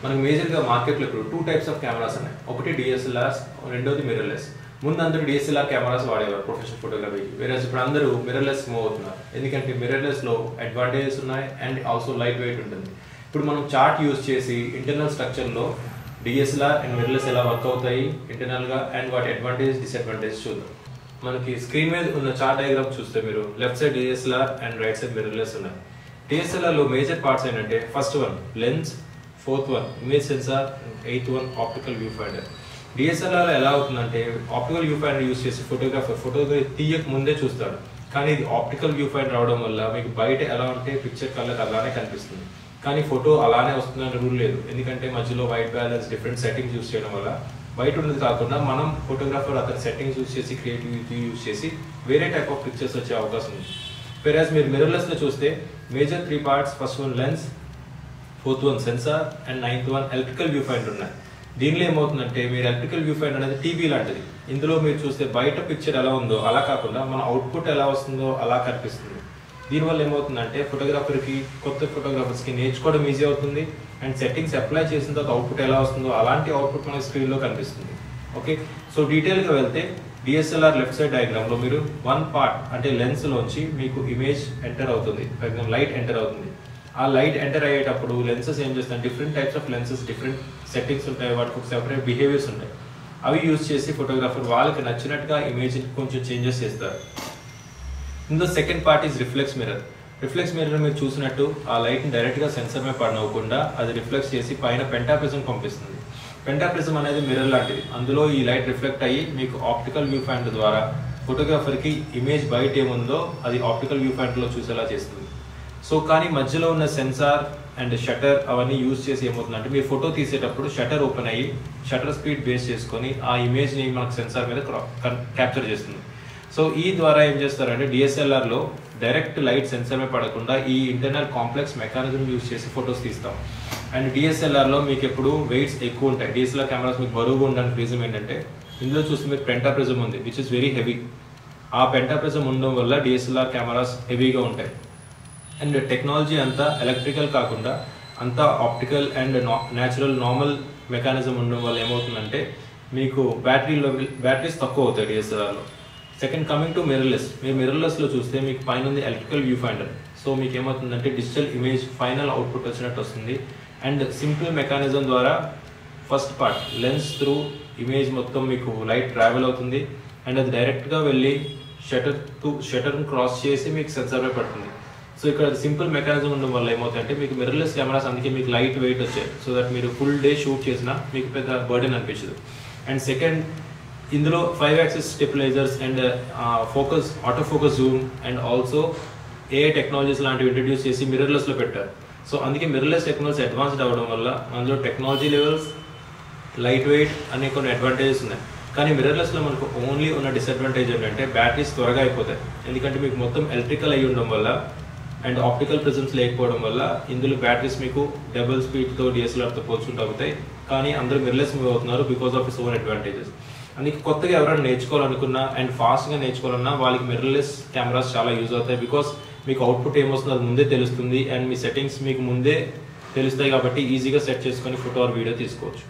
మనకు మేజర్గా మార్కెట్లో ఇప్పుడు 2 టైప్స్ ఆఫ్ కెమెరాస్ ఉన్నాయి. ఒకటి డిఎస్ఎల్ఆర్స్, రెండోది మిర్రర్లెస్. ముందు అందరూ డిఎస్ఎల్ఆర్ కెమెరాస్ వాడేవారు ప్రొఫెషనల్ ఫోటోగ్రఫీకి, వేరే ఇప్పుడు అందరూ మిర్రర్లెస్ మూవ్ అవుతున్నారు. ఎందుకంటే మిర్రర్లెస్లో అడ్వాంటేజెస్ ఉన్నాయి అండ్ ఆల్సో లైట్ వెయిట్ ఉంటుంది. ఇప్పుడు మనం చార్ట్ యూజ్ చేసి ఇంటర్నల్ స్ట్రక్చర్లో డిఎస్ఎల్ఆర్ అండ్ మిర్రర్లెస్ ఎలా వర్క్ అవుతాయి ఇంటర్నల్గా అండ్ వాటి అడ్వాంటేజ్ డిసడ్వాంటేజ్ చూద్దాం. మనకి స్క్రీన్ మీద ఉన్న చార్ట్ డయాగ్రామ్ చూస్తే మీరు left side DSLR and right side mirrorless ఉన్నాయి. డిఎస్ఎల్ఆర్లో మేజర్ పార్ట్స్ ఏంటంటే first one lens, fourth one image sensor, eighth one optical viewfinder. డిఎస్ఎల్ఆర్లో ఎలా అవుతుందంటే ఆప్టికల్ వ్యూ ఫైండర్ యూజ్ చేసి ఫోటోగ్రఫీ తీయక ముందే చూస్తాడు. కానీ ఇది ఆప్టికల్ వ్యూ ఫైండర్ రావడం వల్ల మీకు బయట ఎలా ఉంటే పిక్చర్ కలర్ అలానే కనిపిస్తుంది. కానీ ఫోటో అలానే వస్తుందనే రూల్ లేదు. ఎందుకంటే మధ్యలో white balance different settings use చేయడం వల్ల బయట ఉన్నది కాకుండా మనం ఫోటోగ్రాఫర్ అతని సెట్టింగ్స్ యూజ్ చేసి క్రియేటివిటీ యూజ్ చేసి వేరే టైప్ ఆఫ్ పిక్చర్స్ వచ్చే అవకాశం ఉంది. వెరాజ్ మీరు మిర్రర్లెస్లో చూస్తే major 3 parts, first one lens, fourth one censor and ninth one electrical view finder ఉన్నాయి. దీనిలో ఏమవుతుందంటే మీరు ఎలక్ట్రికల్ వ్యూ ఫైండర్ అనేది టీవీ లాంటిది. ఇందులో మీరు చూస్తే బయట పిక్చర్ ఎలా ఉందో అలా కాకుండా మన అవుట్పుట్ ఎలా వస్తుందో అలా కనిపిస్తుంది. దీనివల్ల ఏమవుతుందంటే ఫోటోగ్రాఫర్కి, కొత్త ఫోటోగ్రాఫర్స్కి నేర్చుకోవడం ఈజీ అవుతుంది అండ్ సెట్టింగ్స్ అప్లై చేసిన తర్వాత అవుట్పుట్ ఎలా వస్తుందో అలాంటి అవుట్పుట్ మన స్క్రీన్లో కనిపిస్తుంది. ఓకే, సో డీటెయిల్గా వెళ్తే డిఎస్ఎల్ఆర్ లెఫ్ట్ సైడ్ డయాగ్రామ్లో మీరు 1 పార్ట్ అంటే లెన్స్లోంచి మీకు ఇమేజ్ ఎంటర్ అవుతుంది, ఫర్ ఎగ్జాంపుల్ లైట్ ఎంటర్ అవుతుంది. ఆ లైట్ ఎంటర్ అయ్యేటప్పుడు లెన్సెస్ ఏం చేస్తాయి, different types of lenses, different settings ఉంటాయి, వాటికి సెపరేట్ బిహేవియర్స్ ఉంటాయి. అవి యూజ్ చేసి ఫోటోగ్రాఫర్ వాళ్ళకి నచ్చినట్టుగా ఇమేజ్ కొంచెం చేంజెస్ చేస్తారు. ఇందులో second part is reflex mirror. Reflex mirror మీరు చూసినట్టు ఆ లైట్ని డైరెక్ట్గా సెన్సర్ మీద పడనవ్వకుండా అది రిఫ్లెక్స్ చేసి పైన పెంటాప్రిజం పంపిస్తుంది. పెంటాప్రిజం అనేది మిర్రర్ లాంటిది. అందులో ఈ లైట్ రిఫ్లెక్ట్ అయ్యి మీకు ఆప్టికల్ వ్యూ ఫైండర్ ద్వారా ఫోటోగ్రాఫర్కి ఇమేజ్ బయట ఏముందో అది ఆప్టికల్ వ్యూ ఫైండర్లో చూసేలా చేస్తుంది. సో కానీ మధ్యలో ఉన్న సెన్సార్ అండ్ షటర్ అవన్నీ యూజ్ చేసి ఏమవుతుందంటే మీరు ఫోటో తీసేటప్పుడు షటర్ ఓపెన్ అయ్యి షటర్ స్పీడ్ బేస్ చేసుకొని ఆ ఇమేజ్ని మనకు సెన్సార్ మీద క్యాప్చర్ చేస్తుంది. సో ఈ ద్వారా ఏం చేస్తారంటే డిఎస్ఎల్ఆర్లో డైరెక్ట్ లైట్ సెన్సర్ మీద పడకుండా ఈ ఇంటర్నల్ కాంప్లెక్స్ మెకానిజం యూజ్ చేసి ఫొటోస్ తీస్తాం. అండ్ డిఎస్ఎల్ఆర్లో మీకు ఎప్పుడు వెయిట్స్ ఎక్కువ ఉంటాయి. డిఎస్ఎల్ఆర్ కెమెరాస్ మీకు బరువుగా ఉండడానికి రీజన్ ఏంటంటే ఇందులో చూస్తే మీకు పెంటాప్రిజం ఉంది విచ్ ఇస్ వెరీ హెవీ. ఆ పెంటాప్రిజం ఉండడం వల్ల డిఎస్ఎల్ఆర్ కెమెరాస్ హెవీగా ఉంటాయి. అండ్ టెక్నాలజీ అంతా ఎలక్ట్రికల్ కాకుండా అంతా optical and natural normal mechanism ఉండడం వల్ల ఏమవుతుందంటే మీకు బ్యాటరీస్ తక్కువ అవుతాయి డిఎస్ఎల్ఆర్లో. Second coming to mirrorless. మీరు మిర్రర్లెస్లో చూస్తే మీకు పైన ఉంది ఎలక్ట్రికల్ వ్యూ ఫైండర్. సో మీకు ఏమవుతుందంటే డిజిటల్ ఇమేజ్ ఫైనల్ అవుట్పుట్ వచ్చినట్టు వస్తుంది. అండ్ సింపుల్ మెకానిజం ద్వారా first part lens through image మొత్తం మీకు లైట్ ట్రావెల్ అవుతుంది అండ్ అది డైరెక్ట్గా వెళ్ళి షటర్ని క్రాస్ చేసి మీకు సెన్సార్పై పడుతుంది. సో ఇక్కడ సింపుల్ మెకానిజం ఉండడం వల్ల ఏమవుతుందంటే మీకు మిర్రర్లెస్ కెమెరాస్ అందుకే మీకు లైట్ వెయిట్ వచ్చాయి. సో దట్ మీరు ఫుల్ డే షూట్ చేసినా మీకు పెద్ద బర్డెన్ అనిపించదు. అండ్ సెకండ్ ఇందులో 5 axis stabilisers and focus, auto focus Zoom and also AI technologies లాంటివి ఇంట్రడ్యూస్ చేసి మిర్రర్లెస్లో పెట్టారు. సో అందుకే మిర్రర్లెస్ టెక్నాలజీ అడ్వాన్స్డ్ అవ్వడం వల్ల అందులో టెక్నాలజీ లెవెల్స్, లైట్ వెయిట్ అనే కొన్ని అడ్వాంటేజెస్ ఉన్నాయి. కానీ మిర్రర్లెస్లో మనకు ఓన్లీ ఉన్న డిసడ్వాంటేజ్ ఏంటంటే బ్యాటరీస్ త్వరగా అయిపోతాయి. ఎందుకంటే మీకు మొత్తం ఎలక్ట్రికల్ అయి ఉండడం వల్ల అండ్ ఆప్టికల్ ప్రెజెన్స్ లేకపోవడం వల్ల ఇందులో బ్యాటరీస్ మీకు డబుల్ స్పీడ్తో డిఎస్ఎల్ఆర్తో పోల్చుకుంటూ అవుతాయి. కానీ అందరూ మిర్రర్లెస్ మూవ్ అవుతున్నారు because of its own advantages. అందుకే కొత్తగా ఎవరైనా నేర్చుకోవాలనుకున్నా అండ్ ఫాస్ట్గా నేర్చుకోవాలన్నా వాళ్ళకి మిర్రర్లెస్ కెమెరాస్ చాలా యూజ్ అవుతాయి. బికాస్ మీకు అవుట్పుట్ ఏమొస్తుందో అది ముందే తెలుస్తుంది అండ్ మీ సెట్టింగ్స్ మీకు ముందే తెలుస్తాయి కాబట్టి ఈజీగా సెట్ చేసుకొని ఫోటో ఆర్ వీడియో తీసుకోవచ్చు.